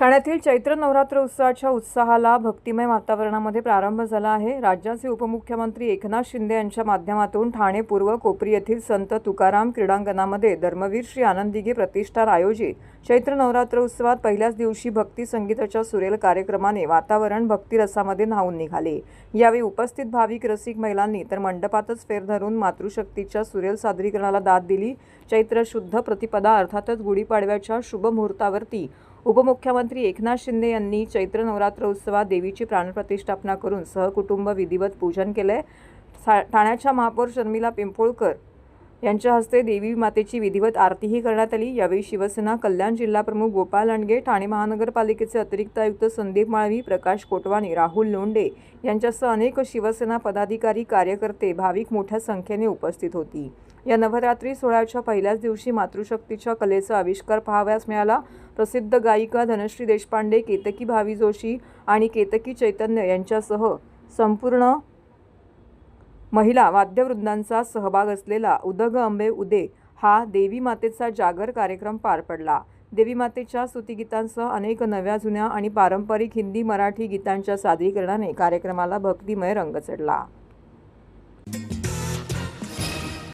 ठाण्यातील चैत्र नवरात्र उत्सवाच्या उत्साहाला भक्तिमय वातावरणामध्ये प्रारंभ झाला आहे। राज्याचे उपमुख्यमंत्री एकनाथ शिंदे यांच्या माध्यमातून ठाणे पूर्व कोपरी येथील संत तुकाराम क्रीडांगणामध्ये धर्मवीर श्री आनंद दिघे प्रतिष्ठान आयोजित चैत्र नवरात्र उत्सवात पहिल्याच दिवशी भक्ती संगीताच्या सुरेल कार्यक्रमाने वातावरण भक्तिरसामध्ये न्हाऊन निघाले। यावेळी उपस्थित भाविक रसिक महिलांनी तर मंडपातच फेर धरून मातृशक्तीच्या सुरेल सादरीकरणाला दाद दिली। चैत्र शुद्ध प्रतिपदा अर्थातच गुढीपाडव्याच्या शुभ मुहूर्तावरती उपमुख्यमंत्री एकनाथ शिंदे यांनी चैत्र नवरात्र उत्सवात देवीची प्राणप्रतिष्ठापना करून सहकुटुंब विधिवत पूजन केले। ठाण्याच्या महापौर शर्मिला पिंपोळकर यांच्या हस्ते देवी मातेची विधिवत आरतीही करण्यात आली। यावेळी शिवसेना कल्याण जिल्हाप्रमुख गोपाळ लांडगे, ठाणे महानगरपालिकेचे अतिरिक्त आयुक्त संदीप माळवी, प्रकाश कोटवानी, राहुल लोंढे यांच्यासह अनेक शिवसेना पदाधिकारी, कार्यकर्ते, भाविक मोठ्या संख्येने उपस्थित होती। या नवरात्री सोहळ्याच्या पहिल्याच दिवशी मातृशक्तीच्या कलेचा आविष्कार पाहावयास मिळाला। प्रसिद्ध गायिका धनश्री देशपांडे, केतकी भावी जोशी आणि केतकी चैतन्य यांच्यासह संपूर्ण महिला वाद्यवृंदांचा सहभाग असलेला उदग अंबे उदे हा देवी मातेचा जागर कार्यक्रम पार पडला। देवी मातेच्या स्तुतिगीतांसह अनेक नव्या जुन्या आणि पारंपरिक हिंदी मराठी गीतांच्या सादरीकरणाने कार्यक्रमाला भक्तिमय रंग चढला।